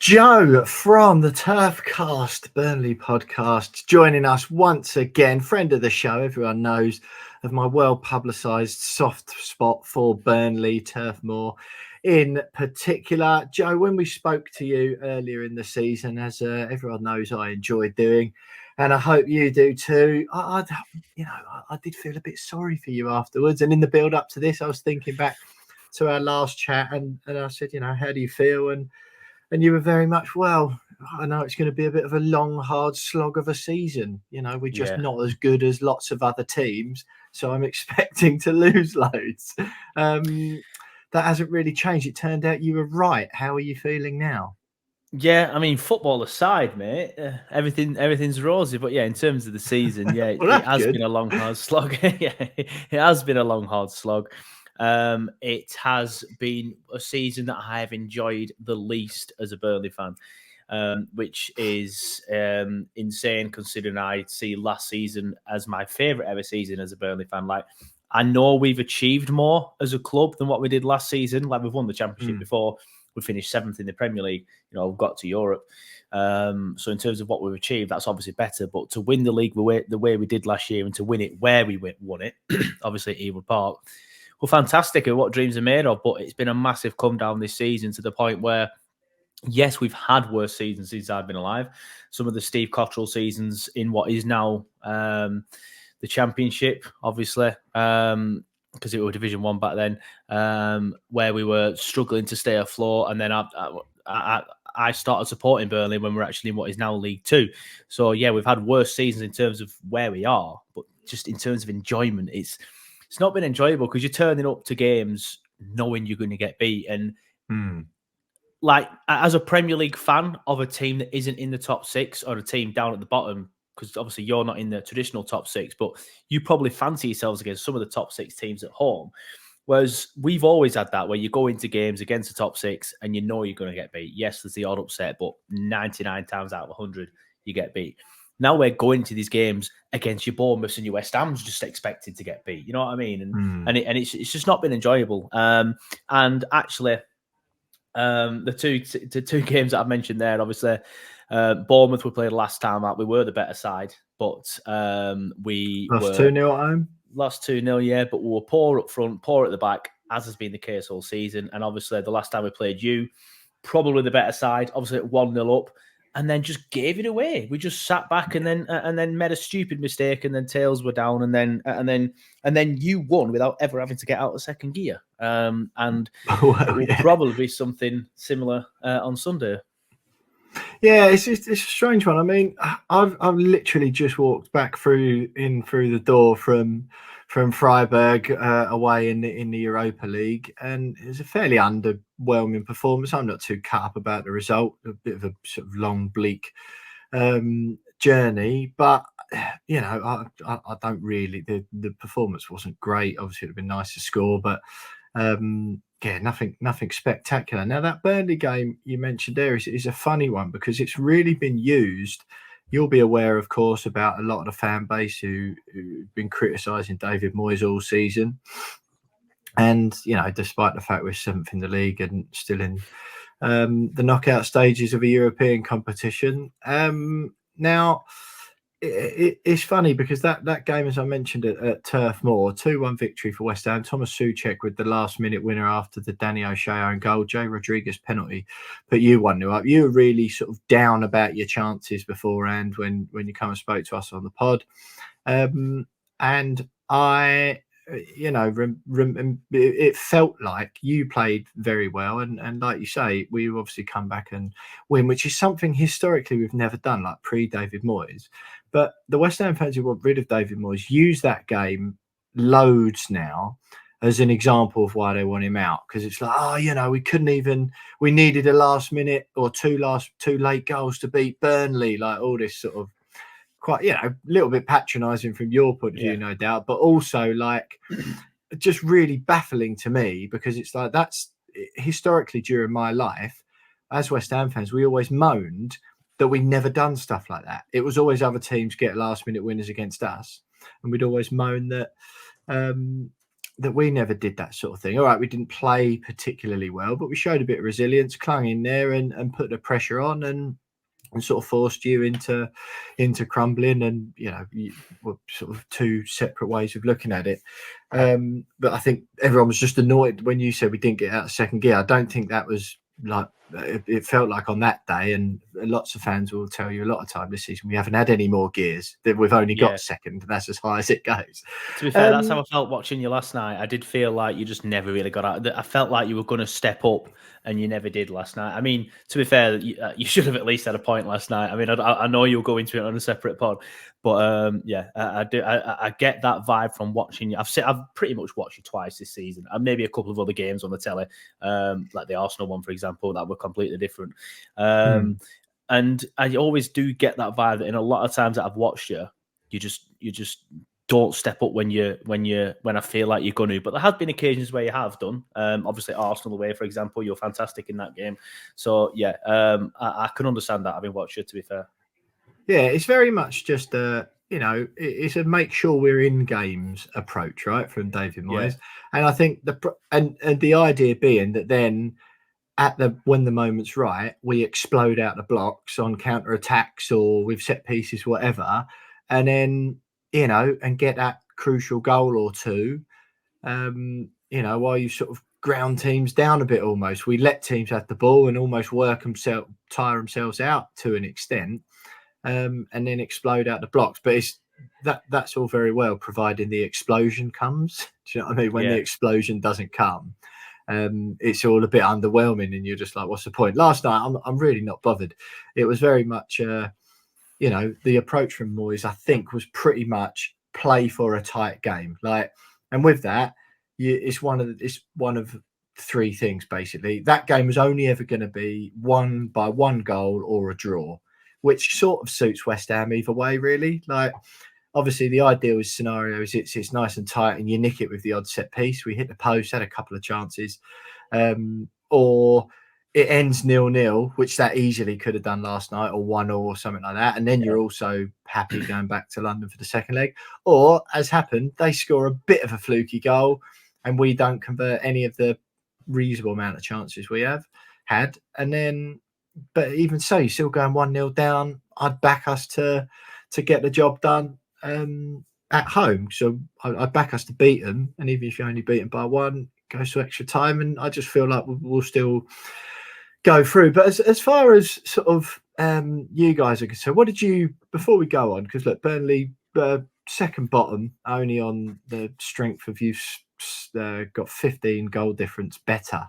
Joe from the Turfcast Burnley podcast joining us once again. Friend of the show, everyone knows of my well-publicised soft spot for Burnley, Turf Moor in particular. Joe, when we spoke to you earlier in the season, as everyone knows I enjoy doing, and I hope you do too, I did feel a bit sorry for you afterwards. And in the build-up to this, I was thinking back to our last chat and I said, how do you feel? And you were very much, well, I know it's going to be a bit of a long, hard slog of a season. We're just not as good as lots of other teams. So I'm expecting to lose loads. That hasn't really changed. It turned out you were right. How are you feeling now? Yeah, I mean, football aside, mate, everything's rosy. But yeah, in terms of the season, yeah, Well, it has good. been a long, hard slog. Yeah, it has been a long, hard slog. It has been a season that I have enjoyed the least as a Burnley fan, which is insane considering I see last season as my favourite ever season as a Burnley fan. Like, I know we've achieved more as a club than what we did last season. Like, we've won the Championship before. We finished 7th in the Premier League. We've got to Europe. So in terms of what we've achieved, that's obviously better. But to win the league the way we did last year and to win it where we won it, obviously at Ewood Park, well, fantastic and what dreams are made of. But it's been a massive come down this season to the point where, yes, we've had worse seasons since I've been alive. Some of the Steve Cotterill seasons in what is now the Championship, obviously, because it was Division 1 back then, where we were struggling to stay afloat. And then I started supporting Burnley when we're actually in what is now League 2. So, yeah, we've had worse seasons in terms of where we are. But just in terms of enjoyment, it's not been enjoyable because you're turning up to games knowing you're going to get beat. And like, as a Premier League fan of a team that isn't in the top 6 or a team down at the bottom, because obviously you're not in the traditional top 6, but you probably fancy yourselves against some of the top 6 teams at home. Whereas we've always had that where you go into games against the top 6 and you know you're going to get beat. Yes, there's the odd upset, but 99 times out of 100, you get beat. Now we're going to these games against your Bournemouths and your West Ham's just expected to get beat. You know what I mean? And it's just not been enjoyable. And actually, the two games that I've mentioned there, obviously, Bournemouth we played last time out. We were the better side, but we lost 2-0 at home. Lost 2-0, yeah, but we were poor up front, poor at the back, as has been the case all season. And obviously, the last time we played you, probably the better side, obviously 1-0 up, and then just gave it away. We just sat back and then made a stupid mistake, and then tails were down, and then you won without ever having to get out of second gear. And it will probably be something similar on Sunday. Yeah, it's a strange one. I mean, I've literally just walked back through the door from Freiburg away in the Europa League, and it was a fairly underwhelming performance. I'm not too cut up about the result. A bit of a sort of long, bleak journey, but I don't really. The performance wasn't great. Obviously, it'd have been nice to score, but. Yeah, nothing spectacular. Now, that Burnley game you mentioned there is a funny one because it's really been used. You'll be aware, of course, about a lot of the fan base who've been criticising David Moyes all season. And, despite the fact we're 7th in the league and still in the knockout stages of a European competition. Now, it's funny because that game, as I mentioned at Turf Moor, 2-1 victory for West Ham. Thomas Souček with the last-minute winner after the Danny O'Shea own goal. Jay Rodriguez penalty put you 1-0 up. You were really sort of down about your chances beforehand when you come and spoke to us on the pod. And I, it felt like you played very well. And like you say, we obviously come back and win, which is something historically we've never done, like pre-David Moyes. But the West Ham fans who want rid of David Moyes use that game loads now as an example of why they want him out. Because it's like, we needed a last minute or two late goals to beat Burnley, like all this sort of quite, a little bit patronising from your point of view, no doubt, but also like just really baffling to me because it's like that's historically during my life as West Ham fans, we always moaned that we never done stuff like that. It was always other teams get last minute winners against us, and we'd always moan that that we never did that sort of thing. All right, we didn't play particularly well, but we showed a bit of resilience, clung in there and put the pressure on and sort of forced you into crumbling. And were sort of two separate ways of looking at it. But I think everyone was just annoyed when you said we didn't get out of second gear. I don't think that was like it felt like on that day, and lots of fans will tell you a lot of time this season we haven't had any more gears, that we've only got second, and that's as high as it goes. To be fair, that's how I felt watching you last night. I did feel like you just never really got out. I felt like you were going to step up, and you never did last night. I mean, to be fair, you should have at least had a point last night. I mean, I know you'll go into it on a separate pod, but I do. I get that vibe from watching you. I've pretty much watched you twice this season, and maybe a couple of other games on the telly, like the Arsenal one, for example, that were completely different. And I always do get that vibe that in a lot of times that I've watched you, you just don't step up when I feel like you're going to. But there have been occasions where you have done. Obviously, Arsenal away, for example, you're fantastic in that game. So I can understand that having watched you. To be fair, yeah, it's very much just it's a make sure we're in games approach, right, from David Moyes. And I think the idea being that then when the moment's right, we explode out the blocks on counter attacks or with set pieces, whatever, and then and get that crucial goal or two. While you sort of ground teams down a bit, almost we let teams have the ball and almost tire themselves out to an extent, and then explode out the blocks. But it's that's all very well, providing the explosion comes. Do you know what I mean? When the explosion doesn't come, it's all a bit underwhelming, and you're just like, what's the point? Last night, I'm really not bothered. It was very much, the approach from Moyes, I think, was pretty much play for a tight game. And with that, it's one of three things basically. That game was only ever going to be won by one goal or a draw, which sort of suits West Ham either way, really. Obviously, the ideal scenario is it's nice and tight and you nick it with the odd set piece. We hit the post, had a couple of chances, or it ends 0-0, which that easily could have done last night, or 1-0 or something like that. And then you're also happy going back to London for the second leg. Or, as happened, they score a bit of a fluky goal and we don't convert any of the reasonable amount of chances we have had. And then, but even so, you're still going 1-0 down. I'd back us to get the job done at home. So I'd back us to beat them. And even if you only beat them by one, it goes to extra time. And I just feel like we'll still go through. But as far as sort of you guys are concerned, what did you, before we go on, because look, Burnley second bottom, only on the strength of you've got 15 goal difference better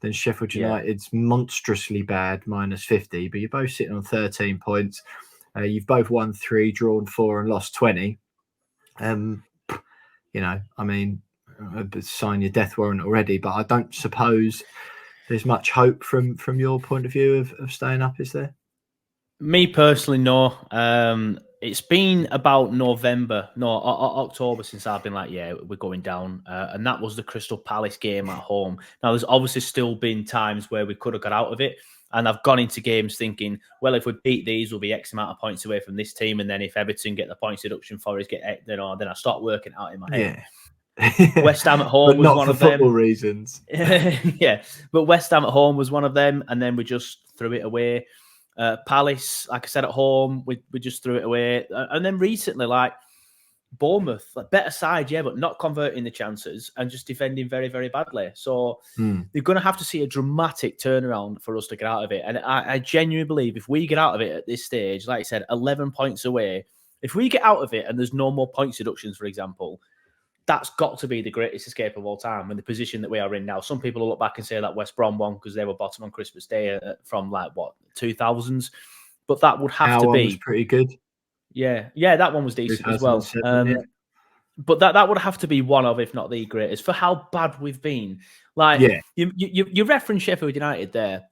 than Sheffield United's monstrously bad -50, but you're both sitting on 13 points. You've both won 3, drawn 4 and lost 20. I mean, sign your death warrant already, but I don't suppose there's much hope from your point of view of staying up, is there? Me personally, no. It's been about October since I've been like, we're going down. And that was the Crystal Palace game at home. Now, there's obviously still been times where we could have got out of it. And I've gone into games thinking, well, if we beat these, we'll be X amount of points away from this team. And then if Everton get the points deduction for us, then I start working out in my head. Yeah. West Ham at home was one of them. Not for football reasons. Yeah, but West Ham at home was one of them. And then we just threw it away. Palace, like I said, at home, we just threw it away. And then recently, like Bournemouth, better side, but not converting the chances and just defending very, very badly. So they're going to have to see a dramatic turnaround for us to get out of it. And I genuinely believe if we get out of it at this stage, like I said, 11 points away, if we get out of it and there's no more points deductions, for example, that's got to be the greatest escape of all time in the position that we are in now. Some people will look back and say that West Brom won because they were bottom on Christmas Day from 2000s. But that would have to be... was pretty good. Yeah, that one was decent as well. But that would have to be one of, if not the greatest, for how bad we've been. You referenced Sheffield United there.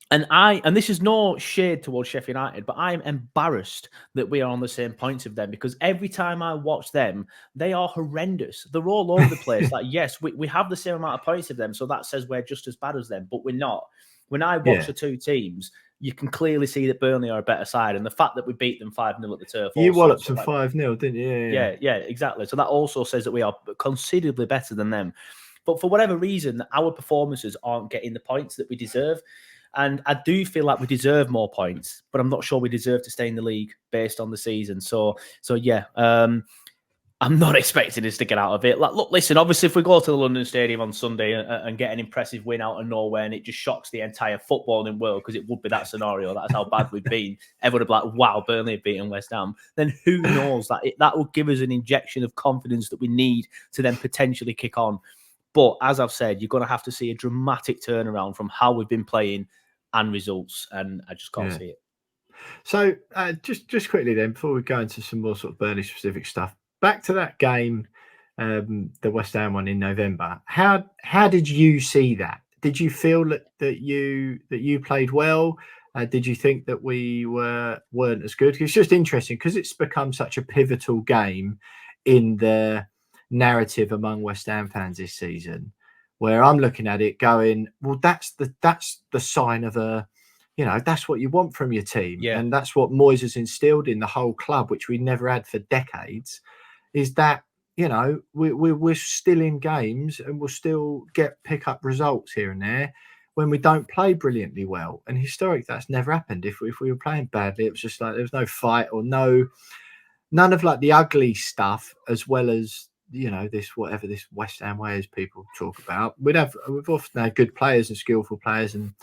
And this is no shade towards Sheffield United, but I'm embarrassed that we are on the same points of them because every time I watch them, they are horrendous. They're all over the place. Yes, we have the same amount of points of them, so that says we're just as bad as them, but we're not. When I watch the two teams, you can clearly see that Burnley are a better side. And the fact that we beat them 5-0 at the Turf. You walloped them 5-0, didn't you? Yeah, exactly. So that also says that we are considerably better than them. But for whatever reason, our performances aren't getting the points that we deserve. And I do feel like we deserve more points, but I'm not sure we deserve to stay in the league based on the season. So yeah, I'm not expecting us to get out of it. Like, look, listen, obviously, if we go to the London Stadium on Sunday and get an impressive win out of nowhere and it just shocks the entire footballing world, because it would be that scenario, that's how bad we've been, everyone would be like, wow, Burnley have beaten West Ham, then who knows? That will give us an injection of confidence that we need to then potentially kick on. But as I've said, you're going to have to see a dramatic turnaround from how we've been playing and results, and I just can't see it. So just quickly then, before we go into some more sort of Burnley-specific stuff, back to that game, the West Ham one in November. How did you see that? Did you feel that you played well? Did you think that we weren't as good? It's just interesting because it's become such a pivotal game in the narrative among West Ham fans this season, where I'm looking at it going, well, that's the sign of a, that's what you want from your team, and that's what Moyes has instilled in the whole club, which we never had for decades. Is that we're still in games and we'll still pick up results here and there when we don't play brilliantly well. And historically, that's never happened. If we were playing badly, it was just like there was no fight or none of like the ugly stuff, as well as this West Ham way as people talk about. We've often had good players and skillful players and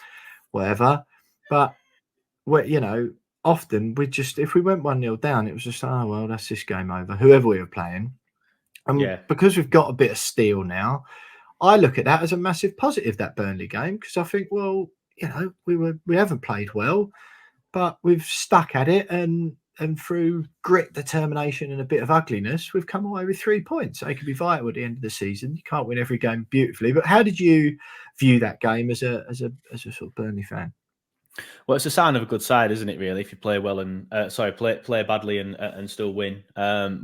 whatever, but often if we went 1-0 down, it was just, oh well, that's this game over, whoever we were playing. And because we've got a bit of steel now, I look at that as a massive positive, that Burnley game, because I think, well, we haven't played well, but we've stuck at it, and through grit, determination, and a bit of ugliness, we've come away with 3 points. They could be vital at the end of the season. You can't win every game beautifully, but how did you view that game as a sort of Burnley fan? Well, it's a sign of a good side, isn't it, really, if you play well and play badly and still win.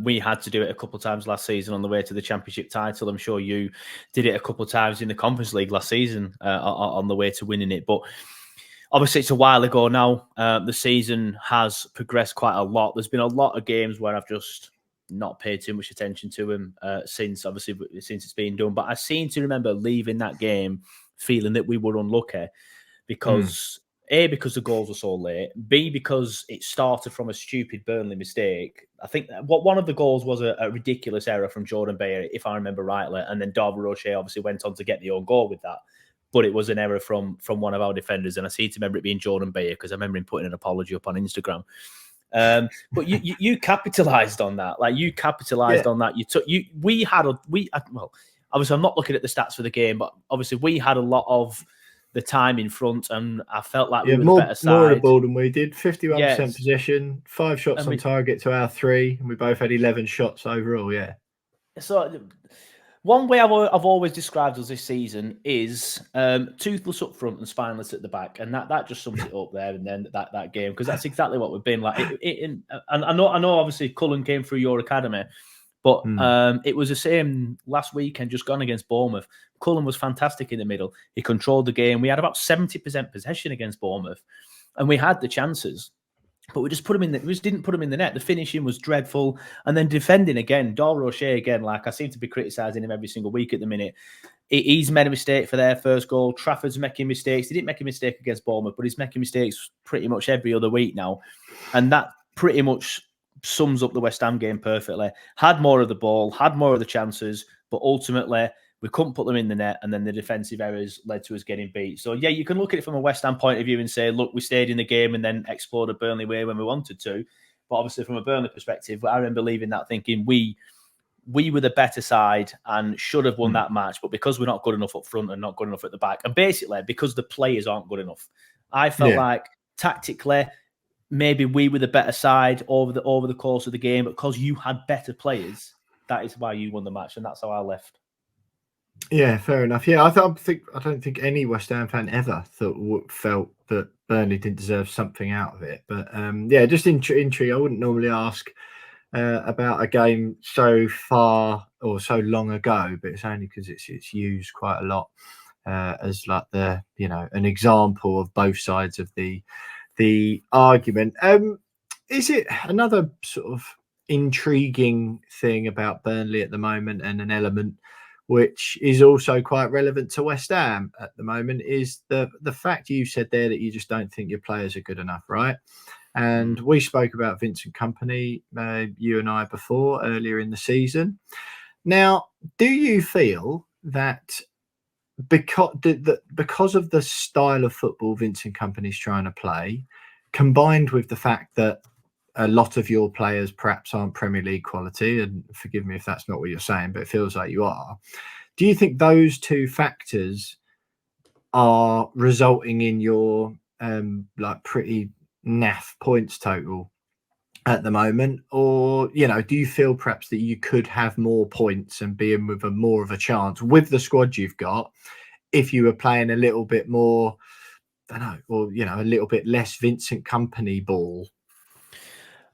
We had to do it a couple of times last season on the way to the Championship title. I'm sure you did it a couple of times in the Conference League last season on the way to winning it. But obviously, it's a while ago now. The season has progressed quite a lot. There's been a lot of games where I've just not paid too much attention to him since it's been done. But I seem to remember leaving that game feeling that we were unlucky because... A, because the goals were so late. B, because it started from a stupid Burnley mistake. I think one of the goals was a ridiculous error from Jordan Bayer, if I remember rightly. And then Darby Roche obviously went on to get the own goal with that. But it was an error from one of our defenders. And I seem to remember it being Jordan Bayer because I remember him putting an apology up on Instagram. But you capitalised on that. Like, you capitalised on that. Well, obviously I'm not looking at the stats for the game, but obviously we had a lot of the time in front, and I felt like we were the better side. More of the ball than we did. 51% possession, 5 shots on target to our 3, and we both had 11 shots overall. Yeah. So one way I've always described us this season is toothless up front and spineless at the back, and that just sums it up there. And then that game, because that's exactly what we've been like. And I know, obviously Cullen came through your academy. But it was the same last weekend, just gone against Bournemouth. Cullen was fantastic in the middle. He controlled the game. We had about 70% possession against Bournemouth, and we had the chances, but we just didn't put him in the net. The finishing was dreadful, and then defending again. Darby Roche again. Like, I seem to be criticising him every single week at the minute. He's made a mistake for their first goal. Trafford's making mistakes. He didn't make a mistake against Bournemouth, but he's making mistakes pretty much every other week now, and that pretty much sums up the West Ham game perfectly. Had more of the ball, had more of the chances, but ultimately we couldn't put them in the net, and then the defensive errors led to us getting beat. So yeah, you can look at it from a West Ham point of view and say, look, we stayed in the game and then explored a Burnley way when we wanted to. But obviously from a Burnley perspective, I remember leaving that thinking we were the better side and should have won that match, but because we're not good enough up front and not good enough at the back, and basically because the players aren't good enough, I felt like tactically maybe we were the better side over the course of the game, but because you had better players, that is why you won the match, and that's how I left. Yeah, fair enough. Yeah, I don't think any West Ham fan ever felt that Burnley didn't deserve something out of it. But just intrigue. I wouldn't normally ask about a game so far or so long ago, but it's only because it's used quite a lot as like an example of both sides of the the argument. Is it another sort of intriguing thing about Burnley at the moment, and an element which is also quite relevant to West Ham at the moment, is the fact you said there that you just don't think your players are good enough, right? And we spoke about Vincent Kompany, you and I, before, earlier in the season. Now, do you feel that because of the style of football Vincent Kompany's trying to play, combined with the fact that a lot of your players perhaps aren't Premier League quality, and forgive me if that's not what you're saying, but it feels like you are, do you think those two factors are resulting in your like pretty naff points total at the moment? Or, you know, do you feel perhaps that you could have more points and be in with a more of a chance with the squad you've got if you were playing a little bit more, I don't know, or, you know, a little bit less Vincent Kompany ball?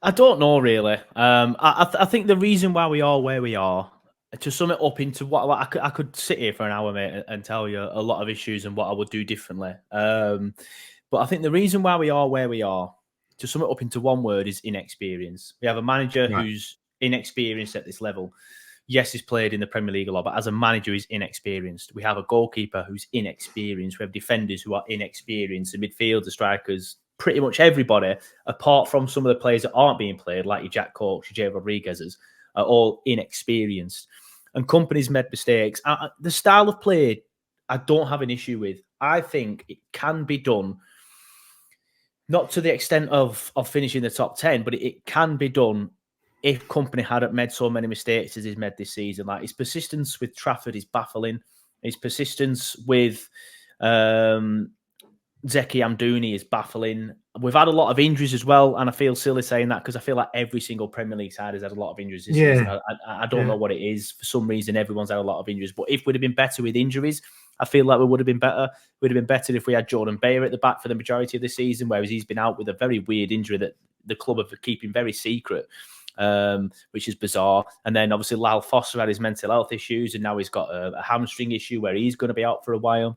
I don't know, really. I think the reason why we are where we are, to sum it up into what I could sit here for an hour, mate, and tell you a lot of issues and what I would do differently. But I think the reason why we are where we are, to sum it up into one word, is inexperience. We have a manager who's inexperienced at this level. Yes, he's played in the Premier League a lot, but as a manager, he's inexperienced. We have a goalkeeper who's inexperienced. We have defenders who are inexperienced, and midfielders, strikers, pretty much everybody, apart from some of the players that aren't being played, like your Jack Corks, your Jay Rodriguez's, are all inexperienced. And Kompany's made mistakes. The style of play, I don't have an issue with. I think it can be done, not to the extent of finishing the top 10, but it can be done if Kompany hadn't made so many mistakes as he's made this season. Like, his persistence with Trafford is baffling. His persistence with Zeki Amdouni is baffling. We've had a lot of injuries as well, and I feel silly saying that because I feel like every single Premier League side has had a lot of injuries this season. I don't know what it is. For some reason, everyone's had a lot of injuries. But if we'd have been better with injuries, I feel like we would have been better. We'd have been better if we had Jordan Bayer at the back for the majority of the season, whereas he's been out with a very weird injury that the club are keeping very secret, which is bizarre. And then obviously Lyle Foster had his mental health issues, and now he's got a hamstring issue where he's going to be out for a while.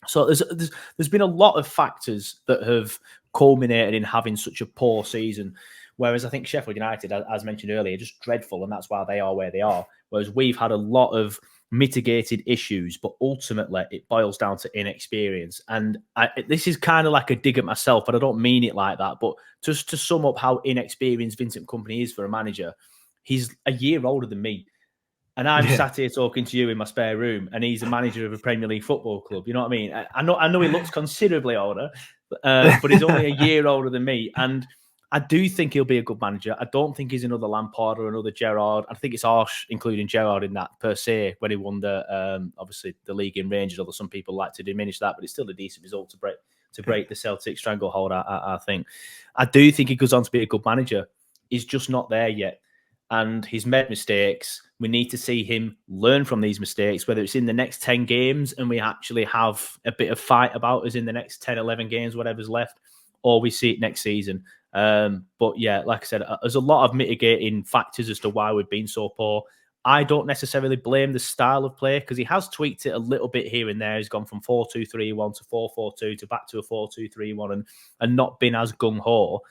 So there's been a lot of factors that have culminated in having such a poor season. Whereas I think Sheffield United, as mentioned earlier, are just dreadful, and that's why they are where they are. Whereas we've had a lot of mitigated issues, but ultimately it boils down to inexperience. And this is kind of like a dig at myself, but I don't mean it like that. But just to sum up how inexperienced Vincent Kompany is for a manager, he's a year older than me. And I'm sat here talking to you in my spare room, and he's a manager of a Premier League football club. You know what I mean? I know he looks considerably older, but he's only a year older than me. And I do think he'll be a good manager. I don't think he's another Lampard or another Gerrard. I think it's harsh including Gerrard in that per se when he won obviously the league in Rangers, although some people like to diminish that, but it's still a decent result to break the Celtic stranglehold, I think. I do think he goes on to be a good manager. He's just not there yet. And he's made mistakes. We need to see him learn from these mistakes, whether it's in the next 10 games and we actually have a bit of fight about us in the next 10, 11 games, whatever's left, or we see it next season. But yeah, like I said, there's a lot of mitigating factors as to why we've been so poor. I don't necessarily blame the style of play because he has tweaked it a little bit here and there. He's gone from 4-2-3-1 to 4-4-2 to back to a 4-2-3-1 and not been as gung-ho.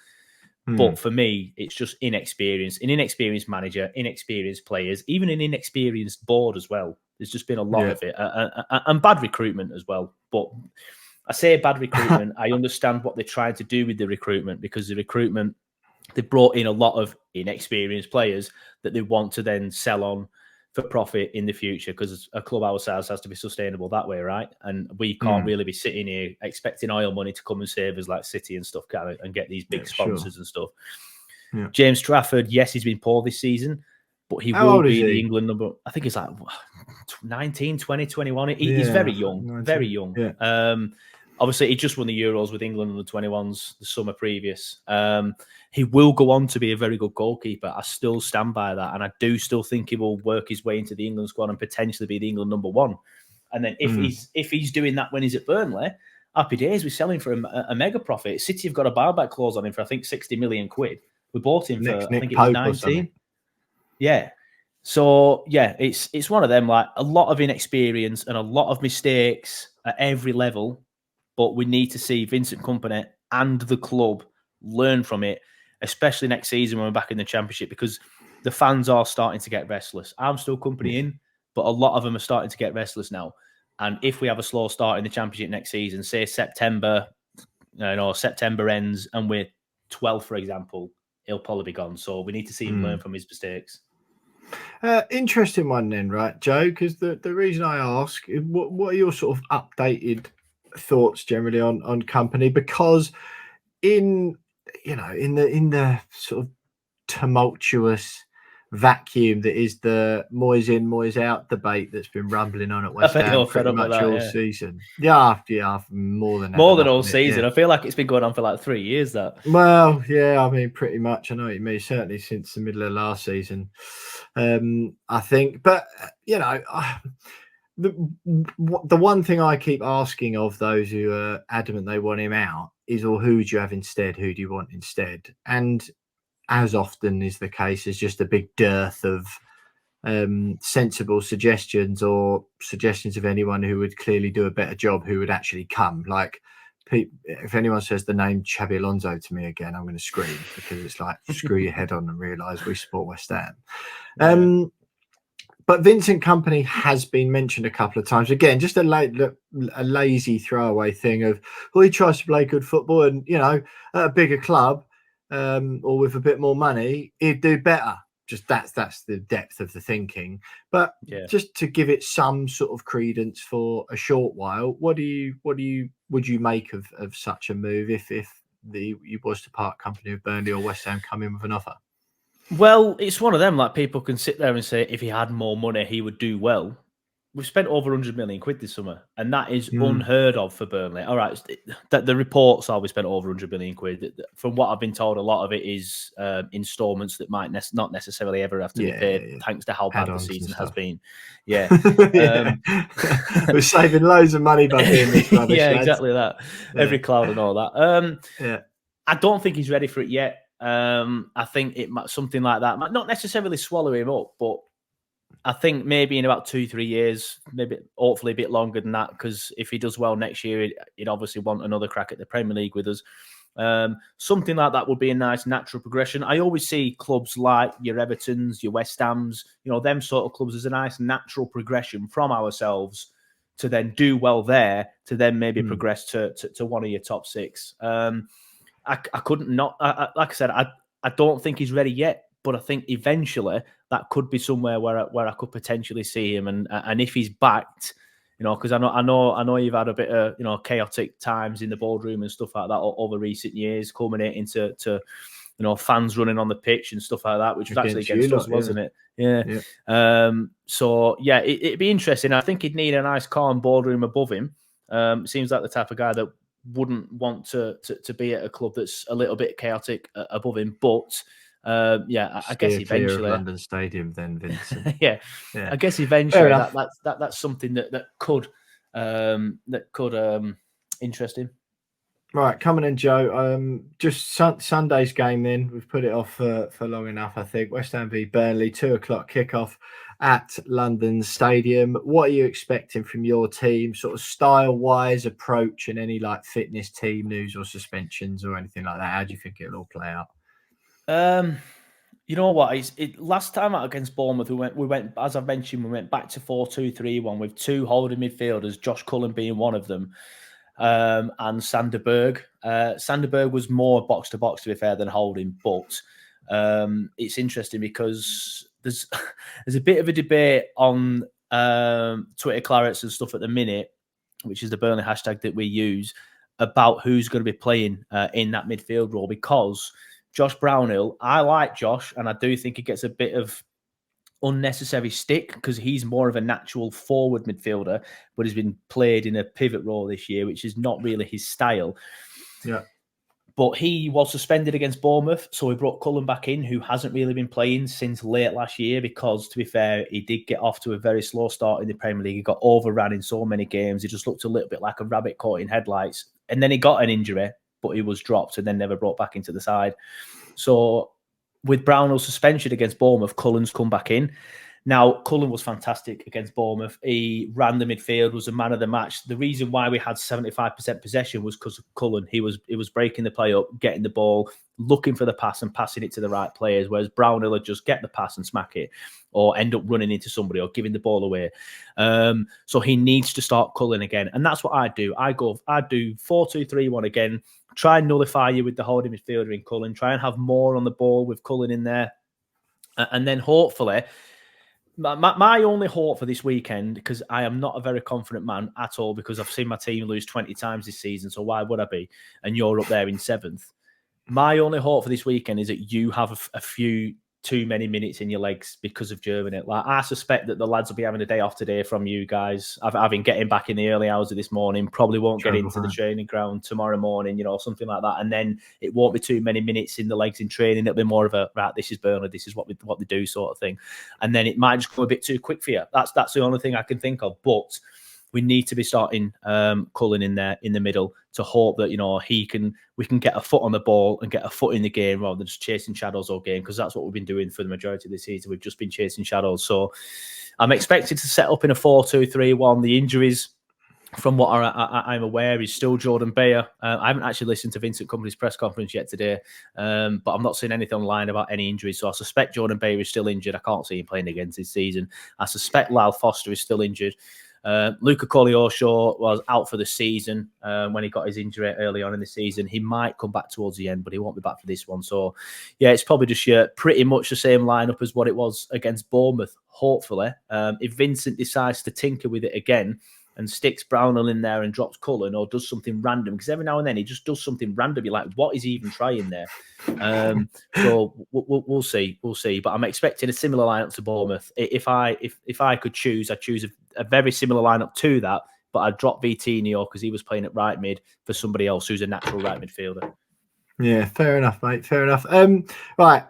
But for me, it's just inexperience, an inexperienced manager, inexperienced players, even an inexperienced board as well. There's just been a lot of it and bad recruitment as well. But I say bad recruitment. I understand what they're trying to do with the recruitment because the recruitment, they brought in a lot of inexperienced players that they want to then sell on for profit in the future because a club our size has to be sustainable that way, right? And we can't really be sitting here expecting oil money to come and save us like City and stuff and get these big sponsors and stuff. Yeah. James Trafford, yes, he's been poor this season, but he will be the England number. I think he's like 19, 20, 21. He's very young, 19. Very young. Yeah. Obviously, he just won the Euros with England under 21s the summer previous. He will go on to be a very good goalkeeper. I still stand by that. And I do still think he will work his way into the England squad and potentially be the England number one. And then if he's doing that when he's at Burnley, happy days. We're selling for a mega profit. City have got a buyback clause on him for, I think, 60 million quid. We bought him for, I think it was 19. Yeah. So, yeah, it's one of them, like a lot of inexperience and a lot of mistakes at every level. But we need to see Vincent Kompany and the club learn from it, especially next season when we're back in the Championship, because the fans are starting to get restless. I'm still company in, but a lot of them are starting to get restless now. And if we have a slow start in the Championship next season, say September ends and we're 12th, for example, he'll probably be gone. So we need to see him learn from his mistakes. Interesting one then, right, Joe? Because the reason I ask, what are your sort of updated thoughts generally on company? Because in the sort of tumultuous vacuum that is the Moyes in, Moyes out debate that's been rumbling on at West Ham pretty much all season. Yeah, more than all season. I feel like it's been going on for like 3 years. That. Well, yeah, I mean, pretty much. I know what you mean. Certainly since the middle of last season, I think. But the one thing I keep asking of those who are adamant they want him out is, well, who do you have instead? Who do you want instead? And as often is the case, there's just a big dearth of sensible suggestions or suggestions of anyone who would clearly do a better job, who would actually come. Like, if anyone says the name Xabi Alonso to me again, I'm going to scream, because it's like, screw your head on and realise we support West Ham. But Vincent Kompany has been mentioned a couple of times. Again, just a lazy throwaway thing of, well, he tries to play good football, and at a bigger club or with a bit more money, he'd do better. Just that's the depth of the thinking. But just to give it some sort of credence for a short while, would you make of such a move if you was to part company with Burnley or West Ham come in with an offer? Well, it's one of them. Like, people can sit there and say if he had more money, he would do well. We've spent over 100 million quid this summer, and that is unheard of for Burnley. All right, the reports are we spent over 100 million quid. From what I've been told, a lot of it is instalments that might not necessarily ever have to be paid, thanks to how bad the season has been. Yeah, we're saving loads of money by doing this rubbish. Yeah, exactly that. Every cloud and all that. I don't think he's ready for it yet. I think something like that might not necessarily swallow him up, but I think maybe in about 2-3 years, maybe hopefully a bit longer than that, because if he does well next year, he'd obviously want another crack at the Premier League with us. Something like that would be a nice natural progression. I always see clubs like your Evertons, your West Hams, them sort of clubs as a nice natural progression from ourselves to then do well there, to then maybe progress to one of your top six. I couldn't not, like I said, I don't think he's ready yet, but I think eventually that could be somewhere where I could potentially see him, and if he's backed, because I know you've had a bit of chaotic times in the boardroom and stuff like that over recent years, culminating to fans running on the pitch and stuff like that, which was actually against us, wasn't it? Yeah. So yeah, it'd be interesting. I think he'd need a nice calm boardroom above him. Seems like the type of guy that wouldn't want to be at a club that's a little bit chaotic above him, but I guess eventually London Stadium, then Vincent. I guess eventually that's something that could interest him. Right, coming in, Joe. Just Sunday's game. Then we've put it off for long enough. I think West Ham v Burnley, 2:00 kickoff at London Stadium. What are you expecting from your team, sort of style-wise, approach, and any like fitness team news or suspensions or anything like that? How do you think it'll all play out? You know what? Last time out against Bournemouth, we went as I've mentioned, we went back to 4-2-3-1 with two holding midfielders, Josh Cullen being one of them, and Sander Berg. Sander Berg was more box to box, to be fair, than holding, but it's interesting because there's a bit of a debate on Twitter Clarets and stuff at the minute, which is the Burnley hashtag that we use, about who's going to be playing in that midfield role, because Josh Brownhill, I like Josh, and I do think he gets a bit of unnecessary stick because he's more of a natural forward midfielder, but he's been played in a pivot role this year, which is not really his style. Yeah. But he was suspended against Bournemouth, so we brought Cullen back in, who hasn't really been playing since late last year because, to be fair, he did get off to a very slow start in the Premier League. He got overrun in so many games. He just looked a little bit like a rabbit caught in headlights. And then he got an injury, but he was dropped and then never brought back into the side. So with Brownhill's suspension against Bournemouth, Cullen's come back in. Now, Cullen was fantastic against Bournemouth. He ran the midfield, was a man of the match. The reason why we had 75% possession was because of Cullen. He was breaking the play up, getting the ball, looking for the pass and passing it to the right players, whereas Brownhill would just get the pass and smack it or end up running into somebody or giving the ball away. So he needs to start Cullen again. And that's what I do. I do 4-2-3-1 again, try and nullify you with the holding midfielder in Cullen, try and have more on the ball with Cullen in there. And then hopefully... My only hope for this weekend, because I am not a very confident man at all, because I've seen my team lose 20 times this season, so why would I be? And you're up there in 7th. My only hope for this weekend is that you have a few too many minutes in your legs because of Germany. Like, I suspect that the lads will be having a day off today from you guys. I've been getting back in the early hours of this morning, probably won't get into the training ground tomorrow morning, something like that. And then it won't be too many minutes in the legs in training. It'll be more of a, right, this is Burnley, this is what they do sort of thing. And then it might just go a bit too quick for you. That's the only thing I can think of. But we need to be starting Cullen in there in the middle to hope that we can get a foot on the ball and get a foot in the game rather than just chasing shadows all game, because that's what we've been doing for the majority of the season. We've just been chasing shadows. So I'm expected to set up in a 4-2-3-1. The injuries, from what I'm aware, is still Jordan Bayer. I haven't actually listened to Vincent Kompany's press conference yet today, but I'm not seeing anything online about any injuries. So I suspect Jordan Bayer is still injured. I can't see him playing again this season. I suspect Lyle Foster is still injured. Luca Koleosho was out for the season when he got his injury early on in the season. He might come back towards the end, but he won't be back for this one. So, yeah, it's probably just pretty much the same lineup as what it was against Bournemouth, hopefully. If Vincent decides to tinker with it again and sticks Brownhill in there and drops Cullen or does something random, because every now and then he just does something random. You're like, what is he even trying there? So we'll see. But I'm expecting a similar lineup to Bournemouth. If I could choose, I'd choose a very similar lineup to that, but I'd drop Vitinho because he was playing at right mid for somebody else who's a natural right midfielder. Yeah, fair enough, mate. Fair enough. Right.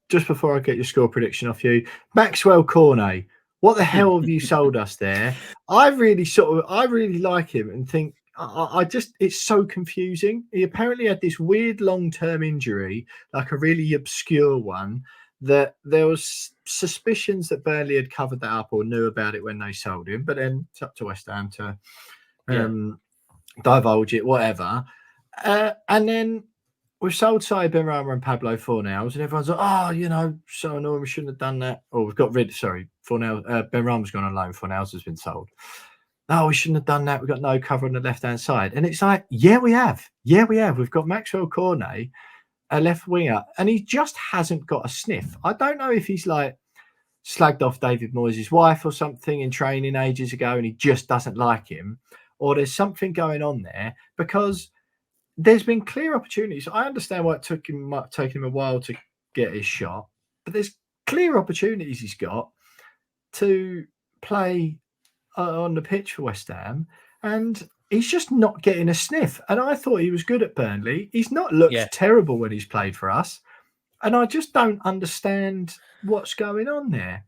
Just before I get your score prediction off you, Maxwell Cornet. What the hell have you sold us there? I really like him and think it's so confusing. He apparently had this weird long-term injury, like a really obscure one, that there was suspicions that Burnley had covered that up or knew about it when they sold him. But then it's up to West Ham to divulge it, whatever. And then we've sold Saïd Benrahma and Pablo Fornals, and everyone's like, so annoying, we shouldn't have done that. Or we've got rid, Fornals, Benrahma's gone on loan, Fornals has been sold. Oh, we shouldn't have done that. We've got no cover on the left-hand side. And it's like, yeah, we have. We've got Maxwell Cornet, a left winger, and he just hasn't got a sniff. I don't know if he's like slagged off David Moyes' wife or something in training ages ago and he just doesn't like him, or there's something going on there, because there's been clear opportunities. I understand why it took him a while to get his shot, but there's clear opportunities he's got to play on the pitch for West Ham, and he's just not getting a sniff. And I thought he was good at Burnley. He's not looked terrible when he's played for us, and I just don't understand what's going on there.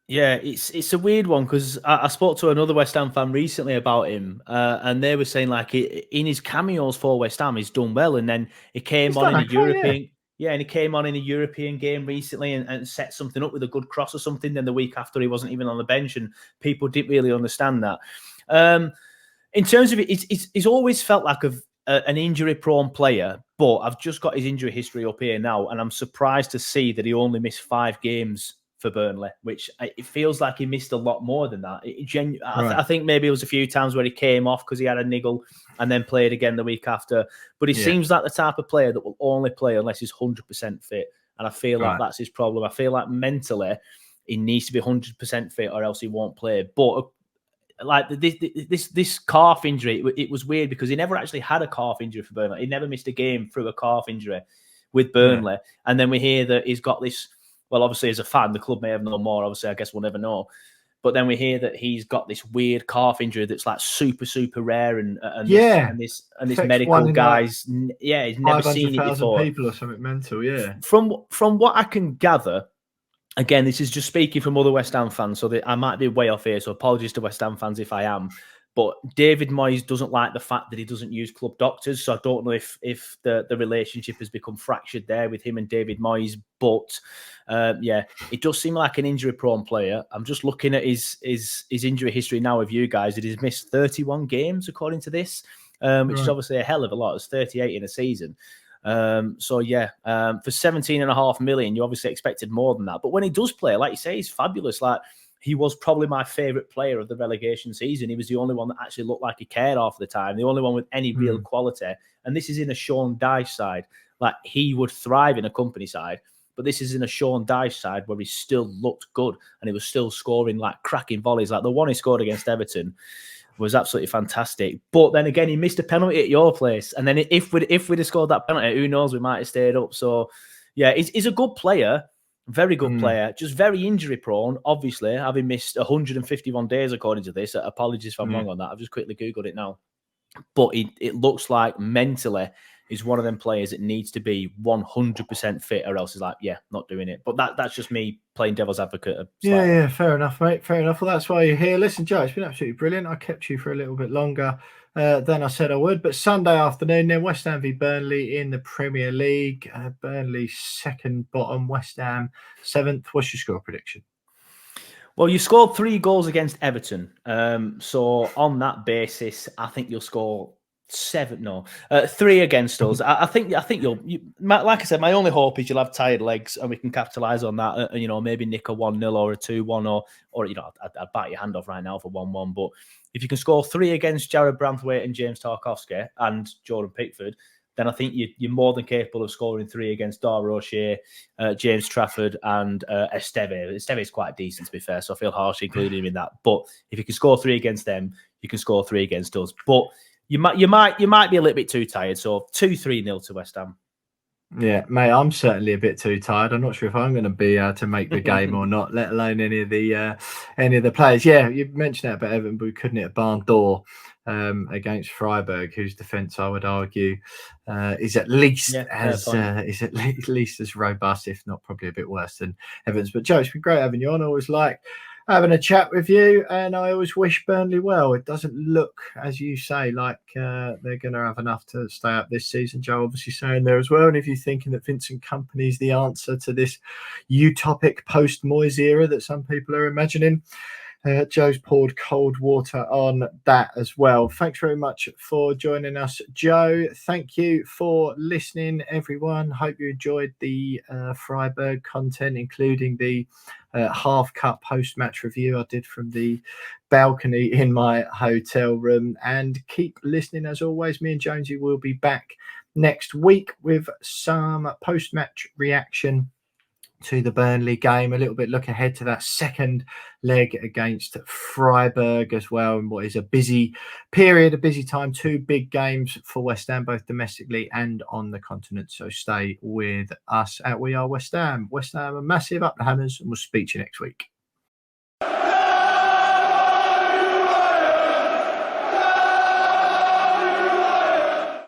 Yeah, it's a weird one, because I spoke to another West Ham fan recently about him, and they were saying like in his cameos for West Ham, he's done well, and then he came on in a European, and he came on in a European game recently and set something up with a good cross or something. Then the week after, he wasn't even on the bench, and people didn't really understand that. In terms of it, he's always felt like an injury-prone player, but I've just got his injury history up here now, and I'm surprised to see that he only missed 5 games for Burnley, which it feels like he missed a lot more than that. I think maybe it was a few times where he came off because he had a niggle and then played again the week after. But he seems like the type of player that will only play unless he's 100% fit. And I feel like that's his problem. I feel like mentally he needs to be 100% fit or else he won't play. But like this calf injury, it was weird because he never actually had a calf injury for Burnley. He never missed a game through a calf injury with Burnley. And then we hear that he's got this. Well, obviously, as a fan, the club may have known more. Obviously, I guess we'll never know. But then we hear that he's got this weird calf injury that's like super, super rare, and this medical guy's he's never seen it before. People or something mental, From what I can gather, again, this is just speaking from other West Ham fans, so that I might be way off here. So apologies to West Ham fans if I am. But David Moyes doesn't like the fact that he doesn't use club doctors. So I don't know if the relationship has become fractured there with him and David Moyes. But it does seem like an injury-prone player. I'm just looking at his injury history now with you guys. He's missed 31 games according to this, which is obviously a hell of a lot. It's 38 in a season. For 17.5 million, you obviously expected more than that. But when he does play, like you say, he's fabulous. Like, he was probably my favourite player of the relegation season. He was the only one that actually looked like he cared half the time, the only one with any real quality. And this is in a Sean Dyche side. Like, he would thrive in a company side, but this is in a Sean Dyche side where he still looked good and he was still scoring like cracking volleys. Like the one he scored against Everton was absolutely fantastic. But then again, he missed a penalty at your place. And then if we'd have scored that penalty, who knows, we might have stayed up. So, yeah, he's a good player. Very good player, just very injury prone, obviously, having missed 151 days according to this. Apologies if I'm wrong on that. I've just quickly Googled it now. But it looks like mentally he's one of them players that needs to be 100% fit, or else he's like, yeah, not doing it. But that's just me playing devil's advocate. Yeah, fair enough, mate. Fair enough. Well, that's why you're here. Listen, Joe, it's been absolutely brilliant. I kept you for a little bit longer than I said I would. But Sunday afternoon, then West Ham v Burnley in the Premier League. Burnley second bottom, West Ham 7th. What's your score prediction? Well, you scored 3 goals against Everton. So on that basis, I think you'll score 3 against us. I think you'll. Like I said, my only hope is you'll have tired legs and we can capitalise on that. Maybe nick a 1-0 or a 2-1 or I'd bite your hand off right now for 1-1. But if you can score 3 against Jared Branthwaite and James Tarkowski and Jordan Pickford, then I think you're more than capable of scoring 3 against Dara O'Shea, James Trafford, and Esteve. Esteve is quite decent, to be fair, so I feel harsh including him in that. But if you can score 3 against them, you can score 3 against us. But you might be a little bit too tired. So 2-3-0 to West Ham. Yeah, mate, I'm certainly a bit too tired. I'm not sure if I'm going to be able to make the game or not, let alone any of the players. Yeah, you mentioned that about Everton, but we couldn't hit a barn door against Freiburg, whose defence I would argue is at least as robust, if not probably a bit worse than Everton's. But Joe, it's been great having you on. I always like having a chat with you, and I always wish Burnley well. It doesn't look, as you say, like they're going to have enough to stay up this season. Joe obviously saying there as well. And if you're thinking that Vincent Kompany is the answer to this utopic post-Moyes era that some people are imagining, Joe's poured cold water on that as well. Thanks very much for joining us, Joe. Thank you for listening, everyone. Hope you enjoyed the Freiburg content, including the half-cut post-match review I did from the balcony in my hotel room. And keep listening, as always. Me and Jonesy will be back next week with some post-match reaction to the Burnley game, a little bit look ahead to that second leg against Freiburg as well, and what is a busy period, a busy time. 2 big games for West Ham, both domestically and on the continent. So stay with us at We Are West Ham. West Ham are massive, up the Hammers, and we'll speak to you next week.